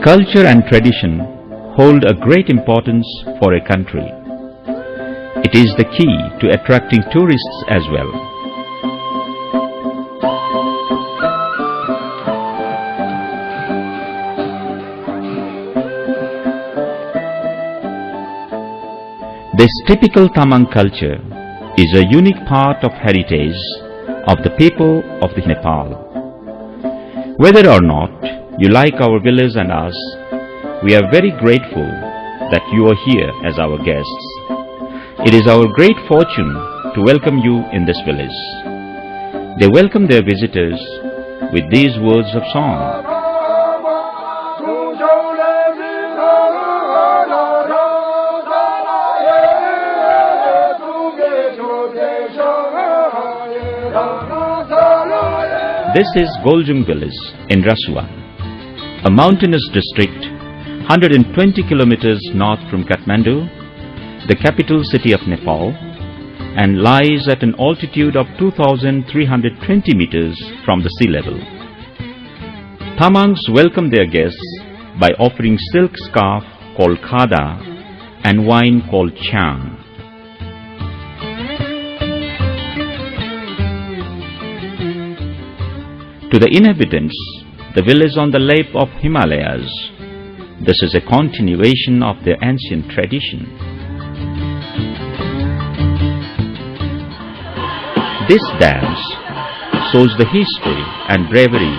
Culture and tradition hold a great importance for a country. It is the key to attracting tourists as well. This typical Tamang culture is a unique part of heritage of the people of the Nepal. Whether or not you like our village and us, we are very grateful that you are here as our guests. It is our great fortune to welcome you in this village. They welcome their visitors with these words of song. This is Goljung village in Rasuwa, a mountainous district 120 kilometers north from Kathmandu, the capital city of Nepal, and lies at an altitude of 2,320 meters from the sea level. Tamangs welcome their guests by offering silk scarf called khada and wine called chang. To the inhabitants, the village on the lap of Himalayas, this is a continuation of their ancient tradition. This dance shows the history and bravery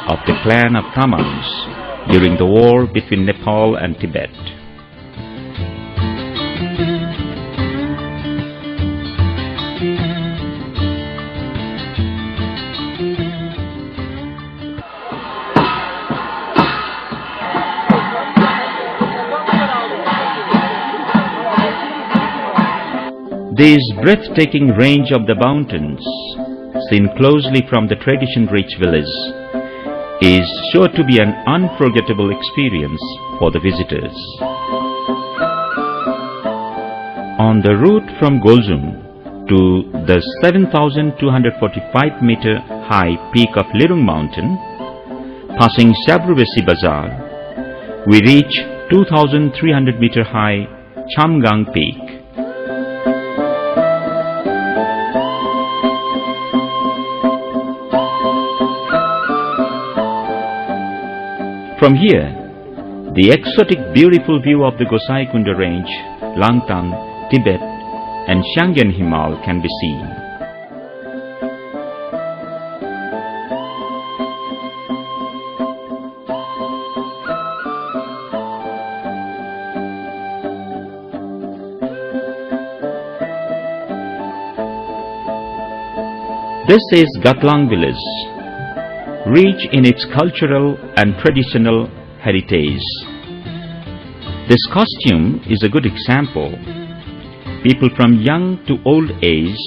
of the clan of Tamangs during the war between Nepal and Tibet. This breathtaking range of the mountains, seen closely from the tradition-rich village, is sure to be an unforgettable experience for the visitors. On the route from Goljung to the 7,245 meter high peak of Lirung Mountain, passing Sabrubesi Bazar, we reach 2,300 meter high Chamgang Peak. From here, the exotic beautiful view of the Gosaikunda range, Langtang, Tibet and Shangyan Himal can be seen. This is Gatlang village, rich in its cultural and traditional heritage. This costume is a good example. People from young to old age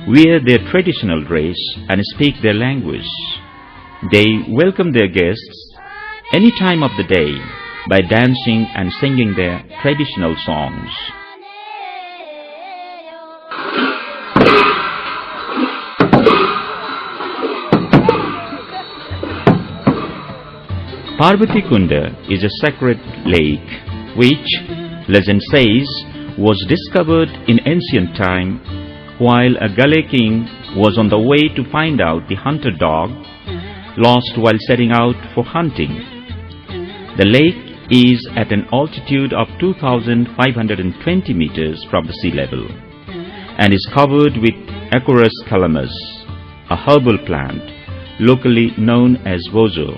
wear their traditional dress and speak their language. They welcome their guests any time of the day by dancing and singing their traditional songs. Parvati Kunda is a sacred lake which, legend says, was discovered in ancient time while a Gale king was on the way to find out the hunter dog lost while setting out for hunting. The lake is at an altitude of 2,520 meters from the sea level and is covered with Acorus calamus, a herbal plant locally known as bozo.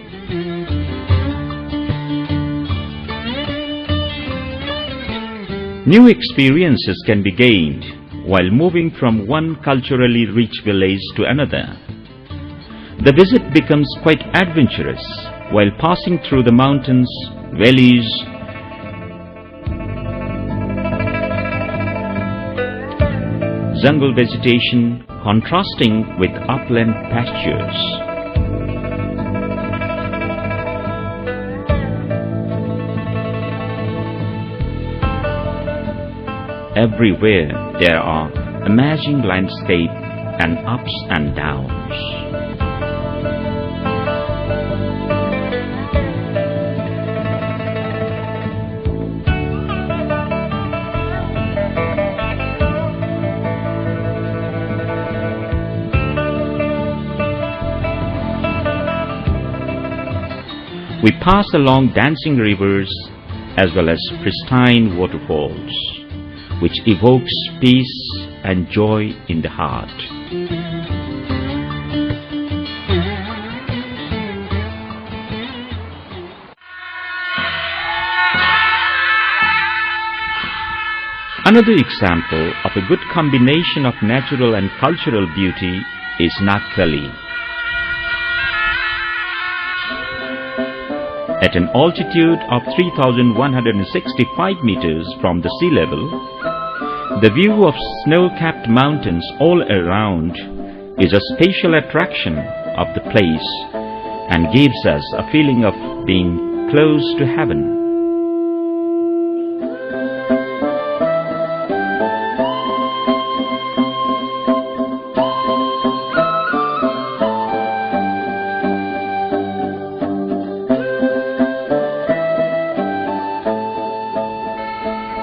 New experiences can be gained while moving from one culturally rich village to another. The visit becomes quite adventurous while passing through the mountains, valleys, jungle vegetation contrasting with upland pastures. Everywhere there are amazing landscape and ups and downs. We pass along dancing rivers as well as pristine waterfalls, which evokes peace and joy in the heart. Another example of a good combination of natural and cultural beauty is Nakkali. At an altitude of 3,165 meters from the sea level, the view of snow-capped mountains all around is a special attraction of the place and gives us a feeling of being close to heaven.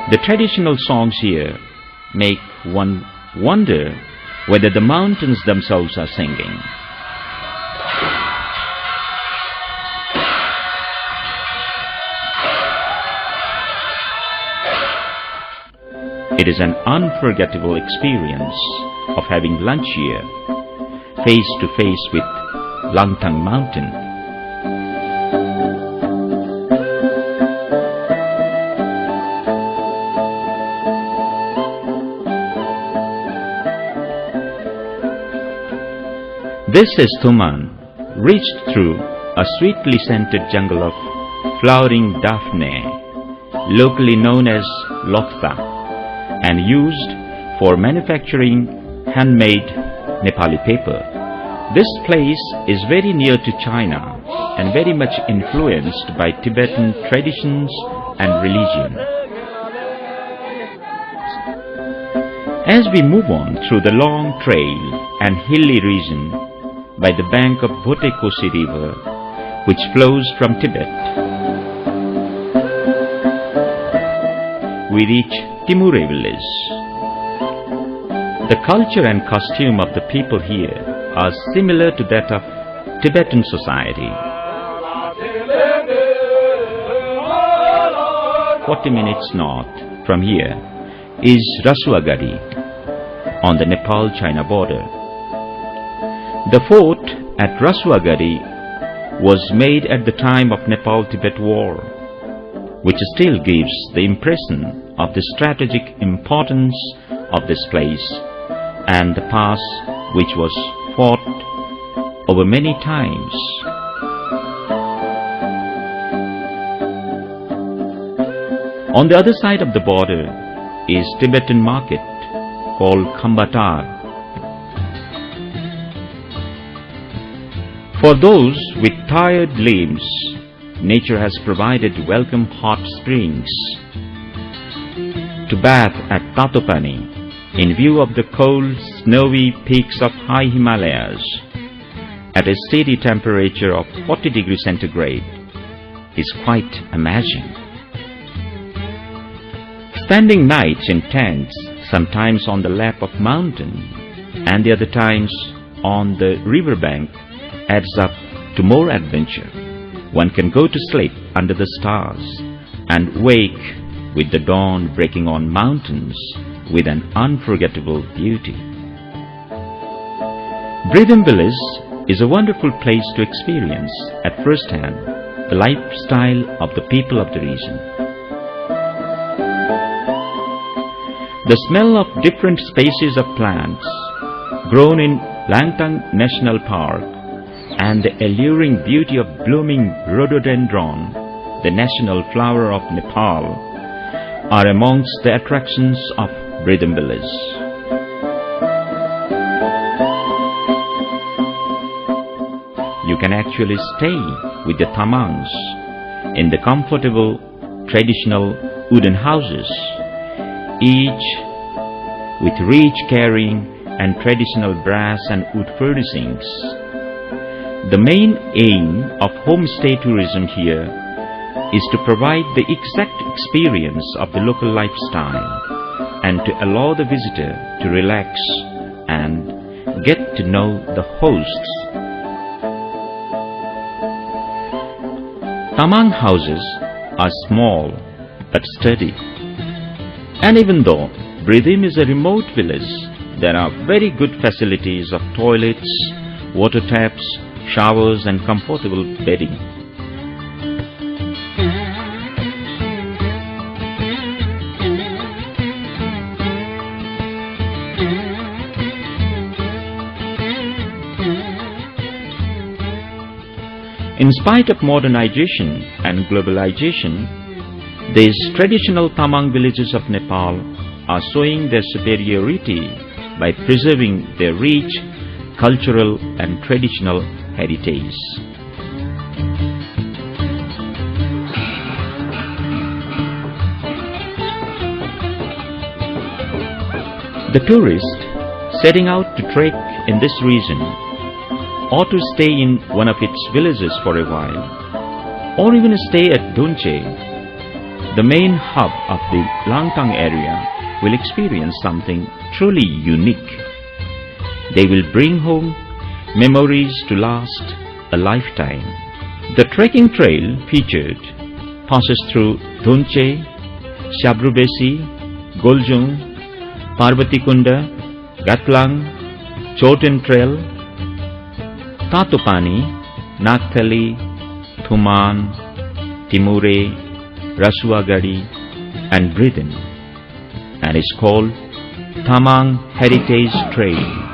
The traditional songs here make one wonder whether the mountains themselves are singing. It is an unforgettable experience of having lunch here, face to face with Langtang Mountain. This is Tamang, reached through a sweetly scented jungle of flowering daphne, locally known as loktha, and used for manufacturing handmade Nepali paper. This place is very near to China and very much influenced by Tibetan traditions and religion. As we move on through the long trail and hilly region, by the bank of Bhotekoshi River, which flows from Tibet, we reach Timure village. The culture and costume of the people here are similar to that of Tibetan society. 40 minutes north from here is Rasuwa on the Nepal-China border. The fort at Rasuwa was made at the time of Nepal-Tibet War, which still gives the impression of the strategic importance of this place and the pass which was fought over many times. On the other side of the border is Tibetan market called Khambatar. For those with tired limbs, nature has provided welcome hot springs to bath at Tatopani in view of the cold, snowy peaks of high Himalayas at a steady temperature of 40 degrees centigrade is quite amazing. Spending nights in tents, sometimes on the lap of mountain and the other times on the riverbank, adds up to more adventure. One can go to sleep under the stars and wake with the dawn breaking on mountains with an unforgettable beauty. Bridham Village is a wonderful place to experience at first hand the lifestyle of the people of the region. The smell of different species of plants grown in Langtang National Park and the alluring beauty of blooming rhododendron, the national flower of Nepal, are amongst the attractions of Bridham Village. You can actually stay with the Tamangs in the comfortable traditional wooden houses, each with rich carving and traditional brass and wood furnishings. The main aim of homestay tourism here is to provide the exact experience of the local lifestyle and to allow the visitor to relax and get to know the hosts. Tamang houses are small but sturdy. And even though Bridim is a remote village, there are very good facilities of toilets, water taps, showers and comfortable bedding. In spite of modernization and globalization, these traditional Tamang villages of Nepal are showing their superiority by preserving their rich cultural and traditional heritage. The tourist setting out to trek in this region ought to stay in one of its villages for a while, or even stay at Dhunche, the main hub of the Langtang area, will experience something truly unique. They will bring home memories to last a lifetime. The trekking trail featured passes through Dhunche, Shabrubesi, Goljung, Parvatikunda, Gatlang, Choten Trail, Tatupani, Naktali, Thuman, Timure, Rasuwa Gadi and Bridim, and is called Tamang Heritage Trail.